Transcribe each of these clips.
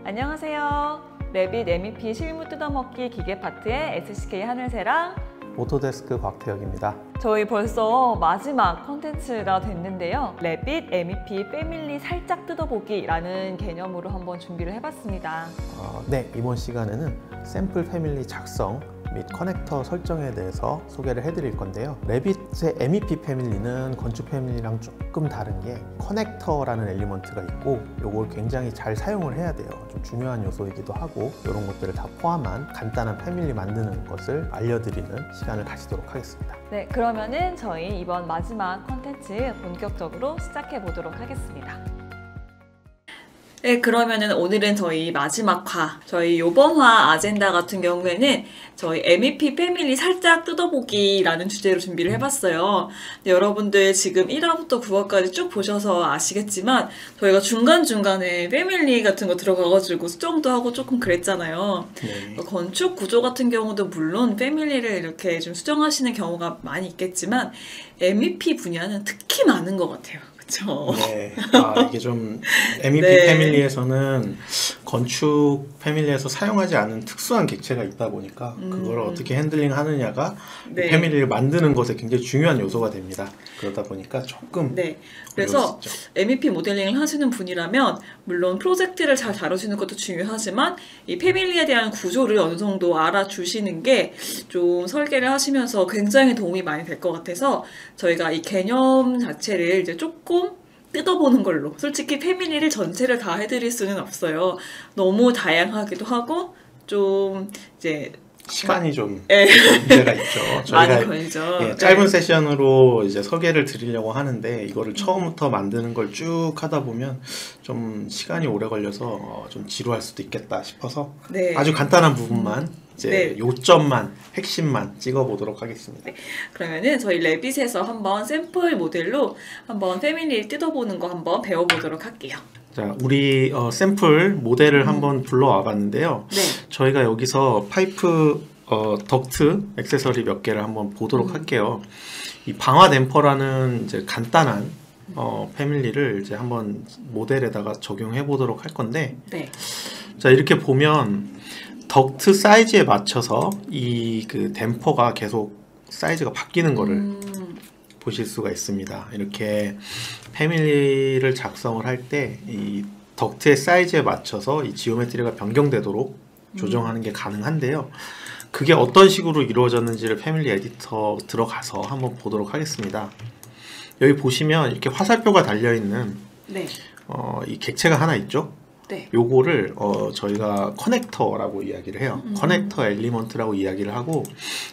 안녕하세요. 레빗 MEP 실무 뜯어먹기 기계 파트의 SCK 하늘새랑 오토데스크 곽태혁입니다. 저희 벌써 마지막 컨텐츠가 됐는데요. 레빗 MEP 패밀리 살짝 뜯어보기라는 개념으로 한번 준비를 해봤습니다. 네, 이번 시간에는 샘플 패밀리 작성 및 커넥터 설정에 대해서 소개를 해드릴 건데요. 레빗의 MEP 패밀리는 건축 패밀리랑 조금 다른 게 커넥터라는 엘리먼트가 있고 이걸 굉장히 잘 사용을 해야 돼요. 좀 중요한 요소이기도 하고 이런 것들을 다 포함한 간단한 패밀리 만드는 것을 알려드리는 시간을 가지도록 하겠습니다. 네, 그러면은 저희 이번 마지막 컨텐츠 본격적으로 시작해 보도록 하겠습니다. 네, 그러면은 오늘은 저희 마지막 저희 요번 화 아젠다 같은 경우에는 저희 MEP 패밀리 살짝 뜯어보기라는 주제로 준비를 해봤어요. 여러분들 지금 1화부터 9화까지 쭉 보셔서 아시겠지만 저희가 중간중간에 패밀리 같은 거 들어가가지고 수정도 하고 조금 그랬잖아요. 네. 건축 구조 같은 경우도 물론 패밀리를 이렇게 좀 수정하시는 경우가 많이 있겠지만 MEP 분야는 특히 많은 것 같아요. 그쵸? 네, 이게 좀 MEP 네. 패밀리에서는 건축 패밀리에서 사용하지 않은 특수한 객체가 있다 보니까 그걸 어떻게 핸들링 하느냐가 네. 패밀리를 만드는 것에 굉장히 중요한 요소가 됩니다. 그러다 보니까 조금 네. 그래서 MEP 모델링을 하시는 분이라면 물론 프로젝트를 잘 다루시는 것도 중요하지만 이 패밀리에 대한 구조를 어느 정도 알아주시는 게 좀 설계를 하시면서 굉장히 도움이 많이 될 것 같아서 저희가 이 개념 자체를 이제 조금 뜯어보는 걸로. 솔직히 패밀리를 전체를 다 해드릴 수는 없어요. 너무 다양하기도 하고 좀 이제 시간이 좀 네. 문제가 있죠. 많이 저희가 걸리죠. 짧은 네. 세션으로 이제 설계를 드리려고 하는데 이거를 처음부터 만드는 걸 쭉 하다 보면 좀 시간이 오래 걸려서 좀 지루할 수도 있겠다 싶어서 네. 아주 간단한 부분만 이제 네. 요점만 핵심만 찍어보도록 하겠습니다. 네. 그러면은 저희 레빗에서 한번 샘플 모델로 한번 패밀리를 뜯어보는 거 한번 배워보도록 할게요. 자, 우리 샘플 모델을 한번 불러와 봤는데요. 네. 저희가 여기서 파이프 덕트 액세서리 몇 개를 한번 보도록 할게요. 이 방화 댐퍼라는 이제 간단한 패밀리를 이제 한번 모델에다가 적용해 보도록 할 건데, 네. 자, 이렇게 보면 덕트 사이즈에 맞춰서 이 그 댐퍼가 계속 사이즈가 바뀌는 거를 보실 수가 있습니다. 이렇게 패밀리를 작성을 할 때 이 덕트의 사이즈에 맞춰서 이 지오메트리가 변경되도록 조정하는 게 가능한데요. 그게 어떤 식으로 이루어졌는지를 패밀리 에디터 들어가서 한번 보도록 하겠습니다. 여기 보시면 이렇게 화살표가 달려있는 네. 이 객체가 하나 있죠. 네. 요거를 저희가 커넥터라고 이야기를 해요. 커넥터 엘리먼트라고 이야기를 하고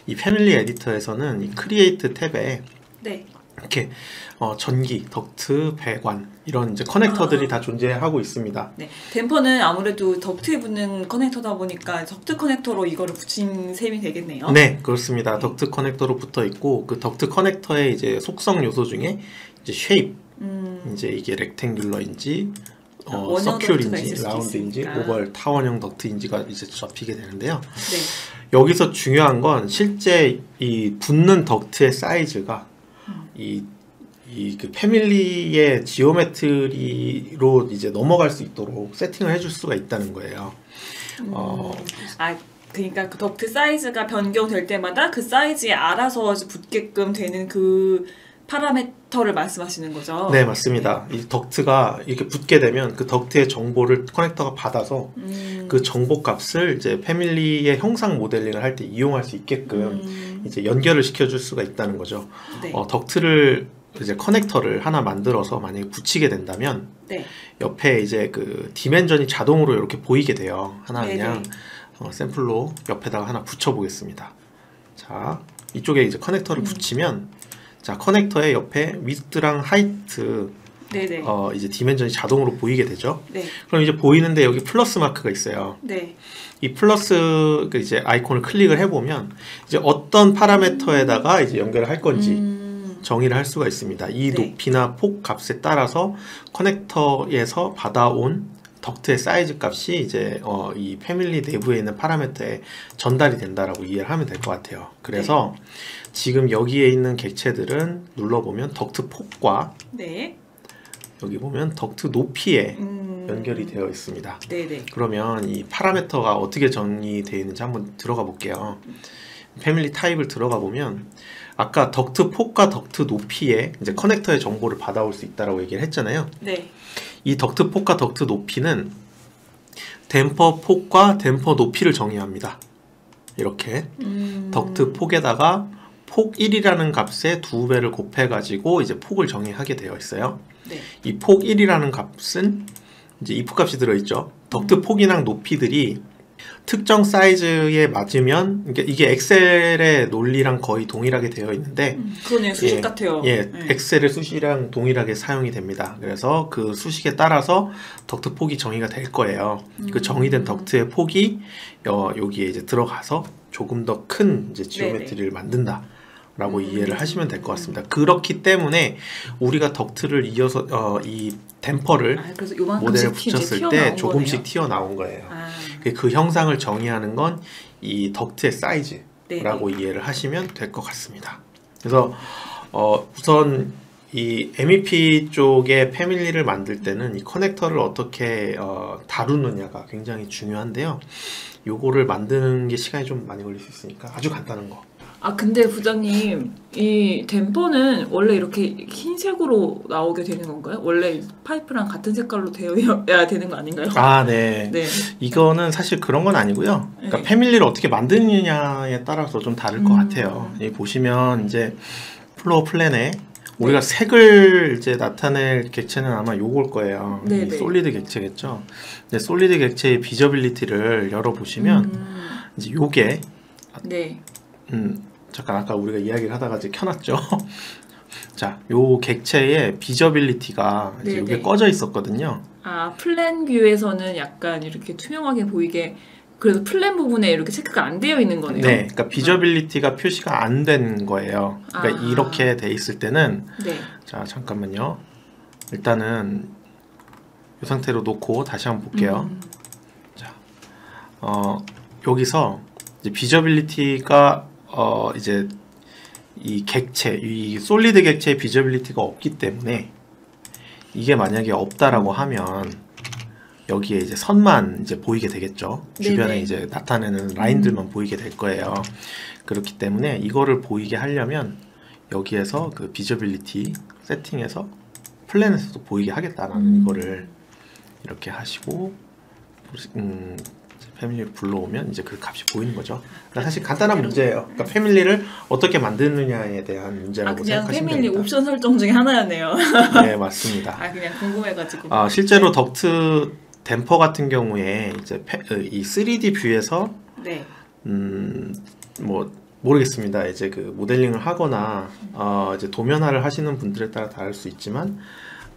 이 패밀리 에디터에서는 이 크리에이트 탭에 네. 이렇게 전기, 덕트, 배관 이런 이제 커넥터들이 다 존재하고 있습니다. 네. 댐퍼는 아무래도 덕트에 붙는 커넥터다 보니까 덕트 커넥터로 이거를 붙인 셈이 되겠네요. 네, 그렇습니다. 덕트 커넥터로 붙어 있고 그 덕트 커넥터의 이제 속성 요소 중에 이제 쉐입, 이제 이게 렉탱귤러인지 서큘인지 라운드인지 오벌 타원형 덕트인지가 이제 접히게 되는데요. 네. 여기서 중요한 건 실제 이 붙는 덕트의 사이즈가 그 패밀리의 지오메트리로 이제 넘어갈 수 있도록 세팅을 해줄 수가 있다는 거예요. 그러니까 그 덕트 사이즈가 변경될 때마다 그 사이즈에 알아서 붙게끔 되는 그 파라미터를 말씀하시는 거죠? 네, 맞습니다. 이 덕트가 이렇게 붙게 되면 그 덕트의 정보를 커넥터가 받아서 그 정보 값을 이제 패밀리의 형상 모델링을 할 때 이용할 수 있게끔 이제 연결을 시켜줄 수가 있다는 거죠. 네. 덕트를 이제 커넥터를 하나 만들어서 만약에 붙이게 된다면 네. 옆에 이제 그 디멘전이 자동으로 이렇게 보이게 돼요. 하나 네네. 그냥 샘플로 옆에다가 하나 붙여 보겠습니다. 자, 이쪽에 이제 커넥터를 붙이면 자, 커넥터의 옆에 위드랑 하이트 네네. 이제 디멘전이 자동으로 보이게 되죠. 네. 그럼 이제 보이는데 여기 플러스 마크가 있어요. 네. 이 플러스 그 이제 아이콘을 클릭을 해보면 이제 어떤 파라미터에다가 이제 연결을 할 건지 정의를 할 수가 있습니다. 이 네. 높이나 폭 값에 따라서 커넥터에서 받아온 덕트의 사이즈 값이 이제 이 패밀리 내부에 있는 파라미터에 전달이 된다라고 이해를 하면 될 것 같아요. 그래서 지금 여기에 있는 객체들은 눌러보면 덕트 폭과 네. 여기 보면 덕트 높이에 연결이 되어 있습니다. 네네. 그러면 이 파라미터가 어떻게 정의되어 있는지 한번 들어가 볼게요. 패밀리 타입을 들어가 보면 아까 덕트 폭과 덕트 높이에 이제 커넥터의 정보를 받아올 수 있다라고 얘기를 했잖아요. 네. 이 덕트 폭과 덕트 높이는 댐퍼 폭과 댐퍼 높이를 정의합니다. 이렇게 덕트 폭에다가 폭 1이라는 값에 2배를 곱해가지고 이제 폭을 정의하게 되어 있어요. 네. 이 폭 1이라는 값은 이제 if 값이 들어있죠. 덕트 폭이랑 높이들이 특정 사이즈에 맞으면 이게 엑셀의 논리랑 거의 동일하게 되어 있는데 그러네요. 수식 같아요. 예, 네. 엑셀의 수식이랑 동일하게 사용이 됩니다. 그래서 그 수식에 따라서 덕트 폭이 정의가 될 거예요. 그 정의된 덕트의 폭이 여기에 이제 들어가서 조금 더 큰 이제 지오메트리를 만든다. 라고 이해를 하시면 될 것 같습니다. 그렇기 때문에 우리가 덕트를 이어서 이 댐퍼를 모델에 붙였을 때 조금씩 튀어나온 거예요. 그 형상을 정의하는 건 이 덕트의 사이즈라고 이해를 하시면 될 것 같습니다. 그래서 우선 이 MEP 쪽의 패밀리를 만들 때는 이 커넥터를 어떻게 다루느냐가 굉장히 중요한데요. 요거를 만드는 게 시간이 좀 많이 걸릴 수 있으니까 아주 간단한 거. 아 근데 부장님 이 댐퍼는 원래 이렇게 흰색으로 나오게 되는 건가요? 원래 파이프랑 같은 색깔로 되어야 되는 거 아닌가요? 아, 네. 네. 이거는 사실 그런 건 아니고요. 그러니까 네. 패밀리를 어떻게 만드느냐에 따라서 좀 다를 것 같아요. 여기 보시면 이제 플로어 플랜에 우리가 색을 이제 나타낼 객체는 아마 요걸 거예요. 이 솔리드 객체겠죠. 근데 솔리드 객체의 비저빌리티를 열어보시면 이제 요게 잠깐 아까 우리가 이야기를 하다가 이제 켜놨죠. 자, 요 객체의 비저빌리티가 이제 이게 꺼져 있었거든요. 아, 플랜 뷰에서는 약간 이렇게 투명하게 보이게 그래서 플랜 부분에 이렇게 체크가 안 되어 있는 거네요. 네, 그러니까 비저빌리티가 표시가 안 된 거예요. 그러니까 이렇게 돼 있을 때는 자, 잠깐만요. 일단은 이 상태로 놓고 다시 한번 볼게요. 자, 여기서 이제 비저빌리티가 이제 이 객체, 이 솔리드 객체의 비저빌리티가 없기 때문에 이게 만약에 없다라고 하면 여기에 이제 선만 이제 보이게 되겠죠. 주변에 이제 나타내는 라인들만 보이게 될 거예요. 그렇기 때문에 이거를 보이게 하려면 여기에서 그 비저빌리티 세팅에서 플랜에서도 보이게 하겠다라는 이거를 이렇게 하시고 패밀리를 불러오면 이제 그 값이 보이는 거죠. 그러니까 사실 간단한 문제예요. 그러니까 패밀리를 어떻게 만드느냐에 대한 문제라고 그냥 생각하시면 패밀리 됩니다. 옵션 설정 중에 하나였네요. 네, 맞습니다. 그냥 궁금해가지고. 실제로 덕트 댐퍼 같은 경우에 이제 이 3D 뷰에서 뭐 모르겠습니다. 이제 그 모델링을 하거나 이제 도면화를 하시는 분들에 따라 다를 수 있지만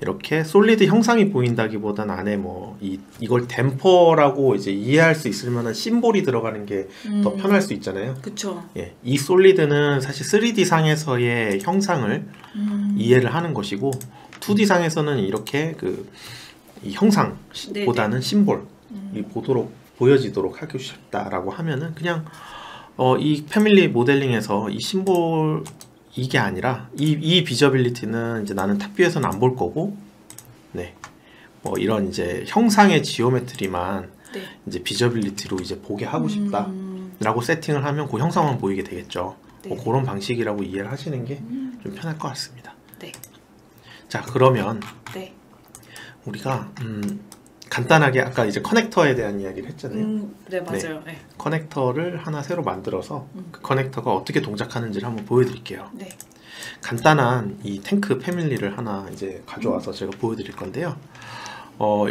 이렇게 솔리드 형상이 보인다기보다는 안에 뭐 이걸 댐퍼라고 이제 이해할 수 있을 만한 심볼이 들어가는 게 더 편할 수 있잖아요. 그쵸. 예, 이 솔리드는 사실 3D 상에서의 형상을 이해를 하는 것이고 2D 상에서는 이렇게 이 형상보다는 심볼이 보여지도록 하고 싶다라고 하면은 그냥 이 패밀리 모델링에서 이 심볼 이게 아니라 이 비저빌리티는 이제 나는 탑뷰에서는 안 볼 거고 뭐 이런 이제 형상의 지오메트리만 이제 비저빌리티로 이제 보게 하고 싶다라고 세팅을 하면 그 형상만 보이게 되겠죠. 뭐 그런 방식이라고 이해를 하시는 게 좀 편할 것 같습니다. 자, 그러면 우리가 간단하게 아까 이제 커넥터에 대한 이야기를 했잖아요. 네, 맞아요. 커넥터를 하나 새로 만들어서 그 커넥터가 어떻게 동작하는지를 한번 보여드릴게요. 간단한 이 탱크 패밀리를 하나 이제 가져와서 제가 보여드릴 건데요.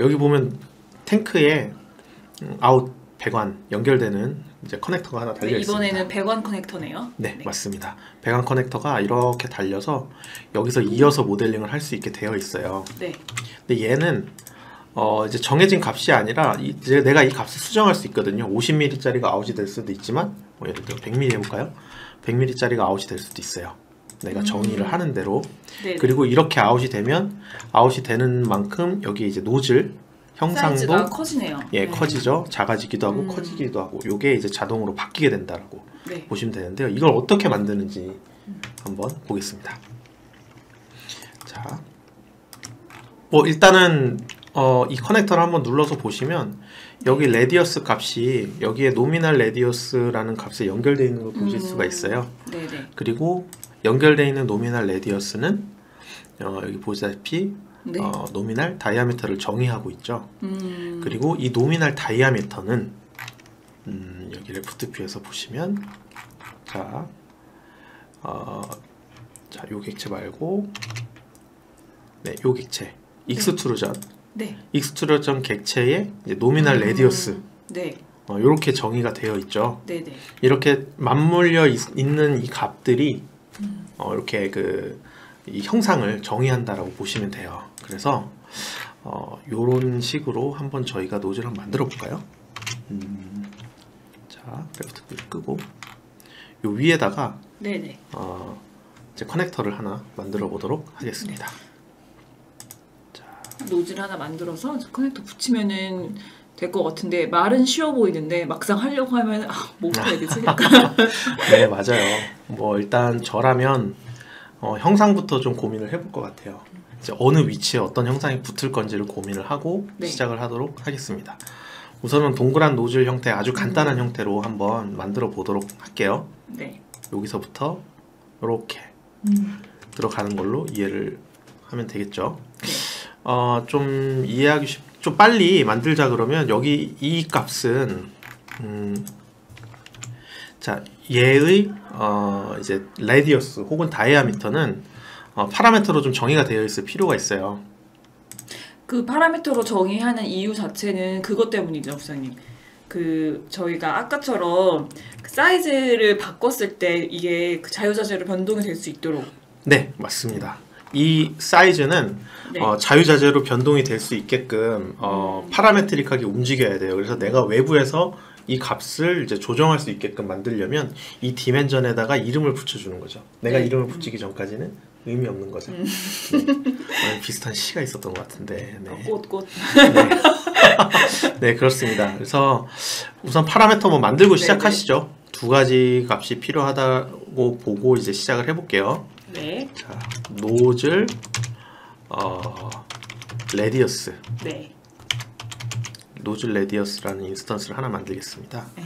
여기 보면 탱크에 아웃 배관 연결되는 이제 커넥터가 하나 달려 있습니다. 이번에는 배관 커넥터네요. 네, 맞습니다. 배관 커넥터가 이렇게 달려서 여기서 이어서 모델링을 할 수 있게 되어 있어요. 근데 얘는 이제 정해진 값이 아니라 이제 내가 이 값을 수정할 수 있거든요. 50mm짜리가 아웃이 될 수도 있지만 뭐 예를 들어 100mm 해볼까요? 100mm짜리가 아웃이 될 수도 있어요. 내가 정의를 하는 대로. 그리고 이렇게 아웃이 되면 아웃이 되는 만큼 여기 이제 노즐 형상도 커지네요. 커지죠. 작아지기도 하고 커지기도 하고 요게 이제 자동으로 바뀌게 된다라고 보시면 되는데요. 이걸 어떻게 만드는지 한번 보겠습니다. 자, 일단은 이 커넥터를 한번 눌러서 보시면 여기 레디어스 값이 여기에 노미널 레디어스라는 값에 연결되어 있는 걸 보실 수가 있어요. 네네. 그리고 연결되어 있는 노미널 레디어스는 여기 보시다시피 네. 노미널 다이아미터를 정의하고 있죠. 그리고 이 노미널 다이아미터는 여기 레프트 뷰에서 보시면 자, 요 객체 말고 네, 요 객체 익스트루전 네. 익스트루전 객체의 이제 노미널 레디어스 네. 이렇게 정의가 되어 있죠. 네네. 이렇게 맞물려 있는 이 값들이 이렇게 이 형상을 정의한다라고 보시면 돼요. 그래서 요런 식으로 한번 저희가 노즐을 한번 만들어 볼까요? 자, 레프트 뷰 끄고 요 위에다가 네네. 이제 커넥터를 하나 만들어 보도록 하겠습니다. 노즐 하나 만들어서 커넥터 붙이면은 될 것 같은데 말은 쉬워 보이는데 막상 하려고 하면 뭐 해야 되지? 네, 맞아요. 뭐 일단 저라면 형상부터 좀 고민을 해볼 것 같아요. 이제 어느 위치에 어떤 형상이 붙을 건지를 고민을 하고 네. 시작을 하도록 하겠습니다. 우선은 동그란 노즐 형태 아주 간단한 형태로 한번 만들어 보도록 할게요. 네. 여기서부터 이렇게 들어가는 걸로 이해를 하면 되겠죠. 네. 좀 이해하기 좀 빨리 만들자 그러면 여기 이 값은 자, 얘의 이제 레디어스 혹은 다이아미터는 파라미터로 좀 정의가 되어 있을 필요가 있어요. 그 파라미터로 정의하는 이유 자체는 그것 때문이죠, 부장님. 저희가 아까처럼 그 사이즈를 바꿨을 때 이게 자유자재로 변동이 될 수 있도록. 네, 맞습니다. 이 사이즈는 네. 자유자재로 변동이 될 수 있게끔 파라메트릭하게 움직여야 돼요. 그래서 내가 외부에서 이 값을 이제 조정할 수 있게끔 만들려면 이 디멘전에다가 이름을 붙여주는 거죠. 내가 네. 이름을 붙이기 전까지는 의미 없는 거죠. 네. 비슷한 시가 있었던 것 같은데. 네. 꽃. 네. 네, 그렇습니다. 그래서 우선 파라미터 한번 만들고 시작하시죠. 두 가지 값이 필요하다고 보고 이제 시작을 해볼게요. 네. 자, 노즐 레디어스. 네. 노즐 레디어스라는 인스턴스를 하나 만들겠습니다. 네.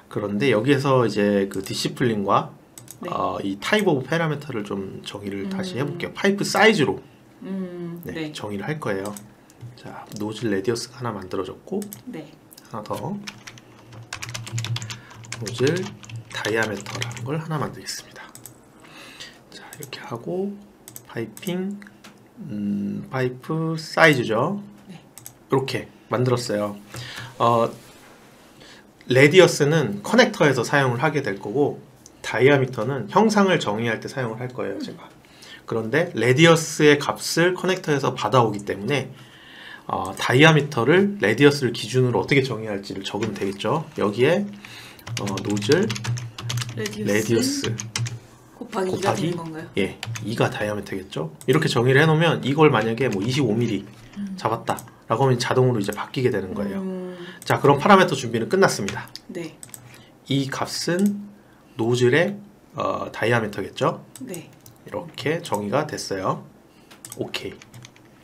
그런데 여기에서 이제 그 디시플린과 네. 이 타입 오브 파라미터를 좀 정의를 다시 해볼게요. 파이프 사이즈로 네. 정의를 할 거예요. 자, 노즐 레디어스가 하나 만들어졌고 네. 하나 더 노즐 다이아미터라는 걸 하나 만들겠습니다. 자, 이렇게 하고 파이핑 파이프 사이즈죠. 네. 이렇게 만들었어요. 레디어스는 커넥터에서 사용을 하게 될 거고 다이아미터는 형상을 정의할 때 사용을 할 거예요, 제가. 그런데 레디어스의 값을 커넥터에서 받아오기 때문에 다이아미터를 레디어스를 기준으로 어떻게 정의할지를 적으면 되겠죠. 여기에 노즐 레디어스 곱하기 2가 되는 건가요? 예, 2가 다이아미터겠죠. 이렇게 정의를 해놓으면 이걸 만약에 뭐 25mm 잡았다 라고 하면 자동으로 이제 바뀌게 되는 거예요. 자, 그럼 파라미터 준비는 끝났습니다. 네. 이 값은 노즐의 다이아미터겠죠. 네. 이렇게 정의가 됐어요. 오케이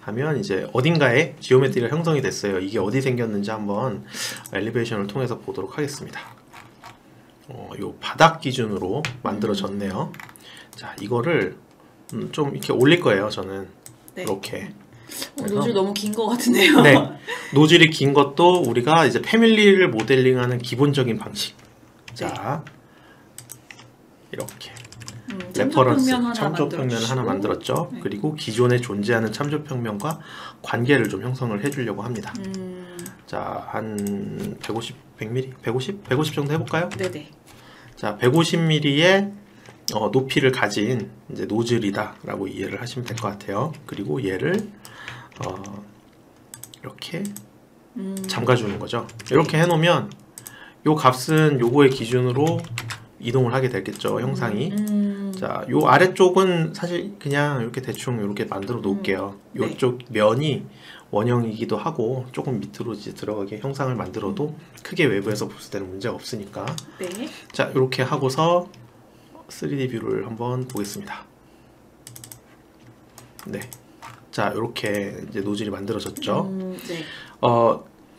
하면 이제 어딘가에 지오메트리가 형성이 됐어요. 이게 어디 생겼는지 한번 엘리베이션을 통해서 보도록 하겠습니다. 요 바닥 기준으로 만들어졌네요. 자, 이거를 좀 이렇게 올릴 거예요. 저는 네. 이렇게. 노즐 너무 긴 것 같은데요. 네, 노즐이 긴 것도 우리가 이제 패밀리를 모델링하는 기본적인 방식. 자, 이렇게 레퍼런스 참조평면을 하나 만들었죠. 네. 그리고 기존에 존재하는 참조평면과 관계를 좀 형성을 해주려고 합니다. 자, 한 150, 100mm, 150 정도 해볼까요? 네네. 자, 150mm의 높이를 가진 이제 노즐이다라고 이해를 하시면 될 것 같아요. 그리고 얘를 이렇게 잠가주는 거죠. 이렇게 해놓으면 요 값은 요거의 기준으로 이동을 하게 되겠죠, 형상이. 자, 요 아래쪽은 사실 그냥 이렇게 대충 이렇게 만들어 놓을게요. 요쪽 면이 원형이기도 하고 조금 밑으로 이제 들어가게 형상을 만들어도 크게 외부에서 봤을 때는 문제가 없으니까. 네. 자, 이렇게 하고서 3D 뷰를 한번 보겠습니다. 네, 자, 이렇게 이제 노즐이 만들어졌죠. 네.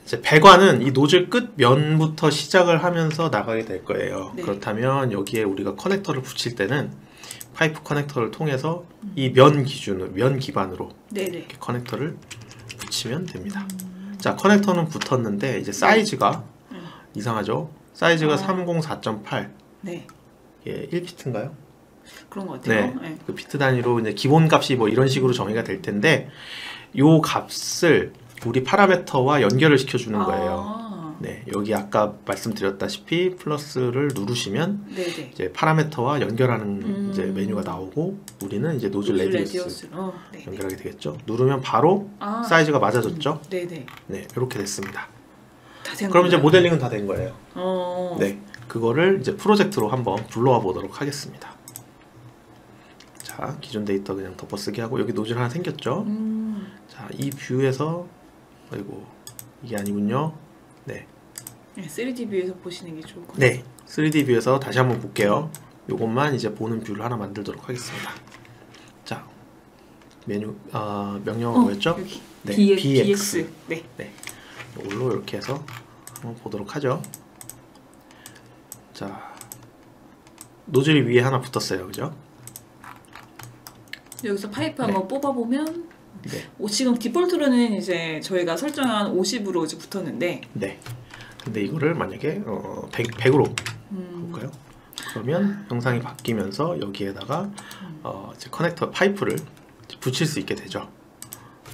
이제 배관은 이 노즐 끝 면부터 시작을 하면서 나가게 될 거예요. 네. 그렇다면 여기에 우리가 커넥터를 붙일 때는 파이프 커넥터를 통해서 이 면 기준으로, 면 기반으로 네네. 이렇게 커넥터를 붙이면 됩니다. 자, 커넥터는 붙었는데 이제 사이즈가 이상하죠? 사이즈가 304.8. 네. 예, 1피트인가요? 그런 것 같아요. 네. 네. 그 피트 단위로 이제 기본 값이 뭐 이런 식으로 정의가 될 텐데 요 값을 우리 파라미터와 연결을 시켜주는 거예요. 네, 여기 아까 말씀드렸다시피 플러스를 누르시면 네네. 이제 파라미터와 연결하는 이제 메뉴가 나오고 우리는 이제 노즐 레디우스로 연결하게 되겠죠. 누르면 바로 사이즈가 맞아졌죠. 네네. 네, 이렇게 됐습니다. 다 된 그럼 이제 건가요? 모델링은 다 된 거예요. 네, 그거를 이제 프로젝트로 한번 불러와 보도록 하겠습니다. 자, 기존 데이터 그냥 덮어쓰기 하고 여기 노즐 하나 생겼죠. 자, 이 뷰에서 아이고 이게 아니군요. 네. 네, 3D 뷰에서 보시는 게 좋을 것 같아요. 네, 3D 뷰에서 다시 한번 볼게요. 요것만 이제 보는 뷰를 하나 만들도록 하겠습니다. 자, 메뉴 명령어가 뭐였죠? 여기. 네, BX. 네. 네, 이걸로 이렇게 해서 한번 보도록 하죠. 자, 노즐이 위에 하나 붙었어요, 그죠? 여기서 파이프 한번 뽑아보면 네. 지금 디폴트로는 이제 저희가 설정한 50으로 이제 붙었는데 네. 근데 이거를 만약에 100으로 볼까요? 그러면 형상이 바뀌면서 여기에다가 이제 커넥터 파이프를 이제 붙일 수 있게 되죠.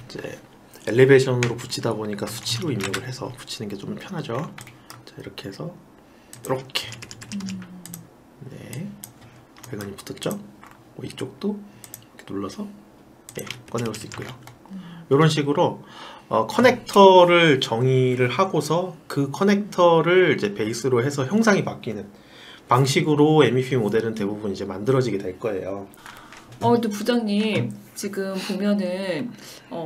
이제 엘리베이션으로 붙이다 보니까 수치로 입력을 해서 붙이는 게 좀 편하죠. 자, 이렇게 해서 이렇게 네, 배관이 붙었죠. 이쪽도 이렇게 눌러서 네, 꺼내올 수 있고요. 이런 식으로 커넥터를 정의를 하고서 그 커넥터를 이제 베이스로 해서 형상이 바뀌는 방식으로 MEP 모델은 대부분 이제 만들어지게 될 거예요. 근데 부장님 지금 보면은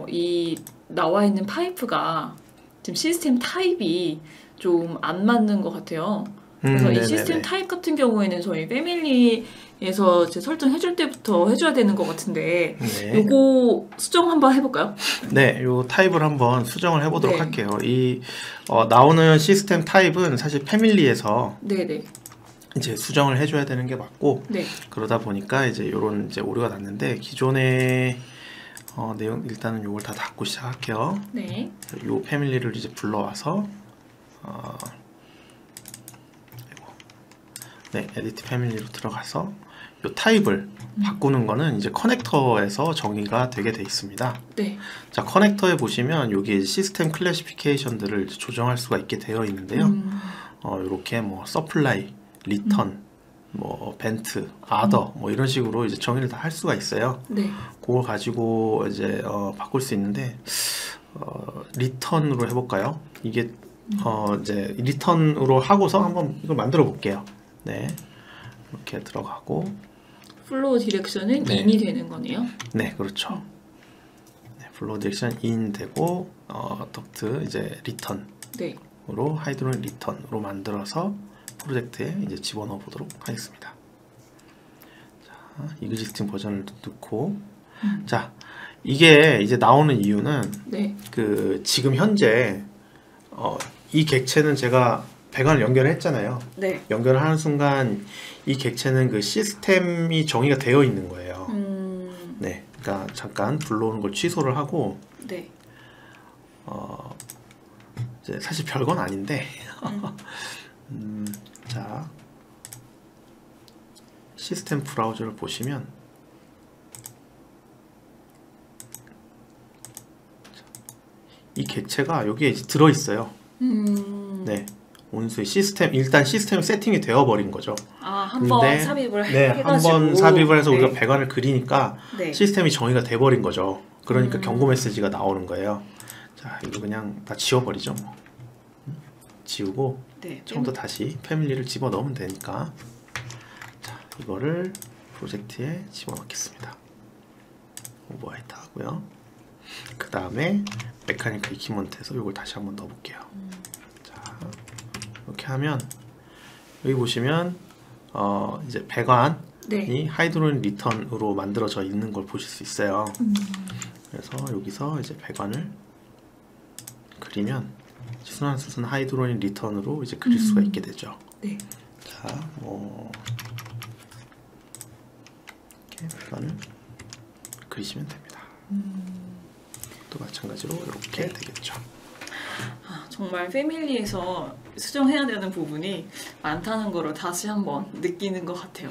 이 나와 있는 파이프가 지금 시스템 타입이 좀 안 맞는 것 같아요. 그래서 이 시스템 타입 같은 경우에는 저희 패밀리에서 이제 설정해줄 때부터 해줘야 되는 것 같은데 네. 요거 수정 한번 해볼까요? 네, 요 타입을 한번 수정을 해보도록 네. 할게요. 이 나오는 시스템 타입은 사실 패밀리에서 네네. 이제 수정을 해줘야 되는 게 맞고 네. 그러다 보니까 이제 요런 이제 오류가 났는데 기존의 내용 일단은 요걸 다 닫고 시작할게요. 네. 요 패밀리를 이제 불러와서 네, 에디트 패밀리로 들어가서 요 타입을 바꾸는 거는 이제 커넥터에서 정의가 되게 돼 있습니다. 네. 자, 커넥터에 보시면 여기 시스템 클래시피케이션들을 조정할 수가 있게 되어 있는데요. 이렇게 뭐 서플라이, 리턴, 뭐 벤트, 아더 뭐 이런 식으로 이제 정의를 다 할 수가 있어요. 네. 그걸 가지고 이제 바꿀 수 있는데 리턴으로 해볼까요? 이게 이제 리턴으로 하고서 한번 이걸 만들어 볼게요. 네, 이렇게 들어가고 플로우 디렉션은 네. 인이 되는 거네요. 네, 그렇죠. 네, 플로우 디렉션 인 되고 덕트 이제 리턴으로 네. 하이드로닉 리턴으로 만들어서 프로젝트에 이제 집어넣어 보도록 하겠습니다. 자, 이그지스팅 버전을 넣고 자, 이게 이제 나오는 이유는 네. 그 지금 현재 이 객체는 제가 배관을 연결했잖아요. 네. 연결을 하는 순간 이 객체는 그 시스템이 정의가 되어 있는 거예요. 네, 그러니까 잠깐 불러오는 걸 취소를 하고 네. 이제 사실 별건 아닌데 자, 시스템 브라우저를 보시면 이 객체가 여기에 이제 들어 있어요. 네, 온수의 시스템 일단 시스템 세팅이 되어 버린 거죠. 한번 삽입을 네, 해가지고 한번 삽입을 해서 네. 우리가 배관을 그리니까 네. 시스템이 정의가 돼 버린 거죠. 그러니까 경고 메시지가 나오는 거예요. 자, 이거 그냥 다 지워버리죠. 뭐. 지우고 네. 처음부터 다시 패밀리를 집어 넣으면 되니까. 자, 이거를 프로젝트에 집어 넣겠습니다. 오버라이트 하고요. 그 다음에 메카니컬 이퀴먼트에서 이걸 다시 한번 넣어볼게요. 자, 이렇게 하면 여기 보시면 이제 배관이 네. 하이드로닉 리턴으로 만들어져 있는 걸 보실 수 있어요. 그래서 여기서 이제 배관을 그리면 순환수순 하이드로닉 리턴으로 이제 그릴 수가 있게 되죠. 네. 자, 이렇게 배관을 그리시면 됩니다. 또 마찬가지로 이렇게 되겠죠. 정말 패밀리에서 수정해야 되는 부분이 많다는 거를 다시 한번 느끼는 것 같아요.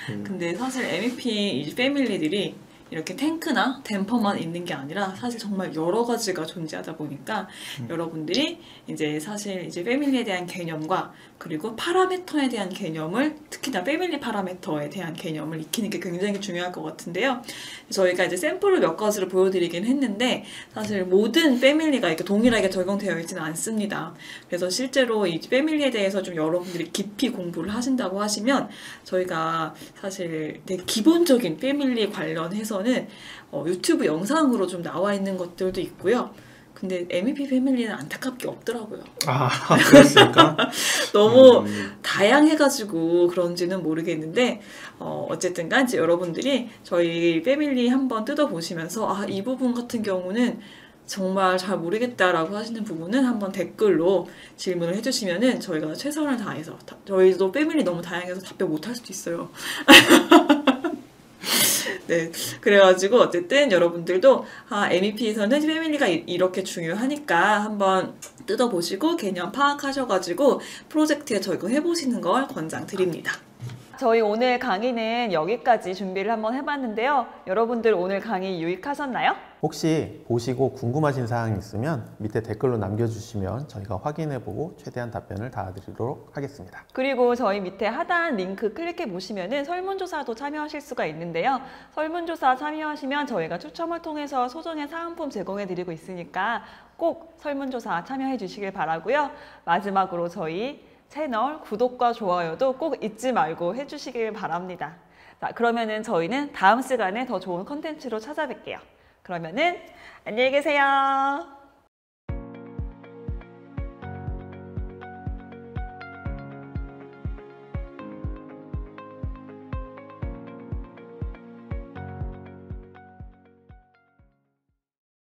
근데 사실 MEP 이 패밀리들이 이렇게 탱크나 댐퍼만 있는 게 아니라 사실 정말 여러 가지가 존재하다 보니까 여러분들이 이제 사실 이제 패밀리에 대한 개념과 그리고 파라미터에 대한 개념을 특히나 패밀리 파라미터에 대한 개념을 익히는 게 굉장히 중요할 것 같은데요. 저희가 이제 샘플을 몇 가지를 보여드리긴 했는데 사실 모든 패밀리가 이렇게 동일하게 적용되어 있지는 않습니다. 그래서 실제로 이 패밀리에 대해서 좀 여러분들이 깊이 공부를 하신다고 하시면 저희가 사실 되게 기본적인 패밀리 관련해서는 유튜브 영상으로 좀 나와 있는 것들도 있고요. 근데 MEP 패밀리는 안타깝게 없더라고요. 아, 그렇습니까? 너무 다양해가지고 그런지는 모르겠는데 어쨌든간 이제 여러분들이 저희 패밀리 한번 뜯어보시면서 이 부분 같은 경우는 정말 잘 모르겠다라고 하시는 부분은 한번 댓글로 질문을 해주시면은 저희가 최선을 다해서 저희도 패밀리 너무 다양해서 답변 못할 수도 있어요. 네, 그래가지고 어쨌든 여러분들도 MEP에서는 패밀리가 이렇게 중요하니까 한번 뜯어보시고 개념 파악하셔가지고 프로젝트에 적용해보시는 걸 권장드립니다. 저희 오늘 강의는 여기까지 준비를 한번 해봤는데요. 여러분들 오늘 강의 유익하셨나요? 혹시 보시고 궁금하신 사항이 있으면 밑에 댓글로 남겨주시면 저희가 확인해보고 최대한 답변을 닿아드리도록 하겠습니다. 그리고 저희 밑에 하단 링크 클릭해 보시면은 설문조사도 참여하실 수가 있는데요. 설문조사 참여하시면 저희가 추첨을 통해서 소정의 사은품 제공해 드리고 있으니까 꼭 설문조사 참여해 주시길 바라고요. 마지막으로 저희 채널 구독과 좋아요도 꼭 잊지 말고 해주시길 바랍니다. 자, 그러면은 저희는 다음 시간에 더 좋은 컨텐츠로 찾아뵐게요. 그러면은 안녕히 계세요.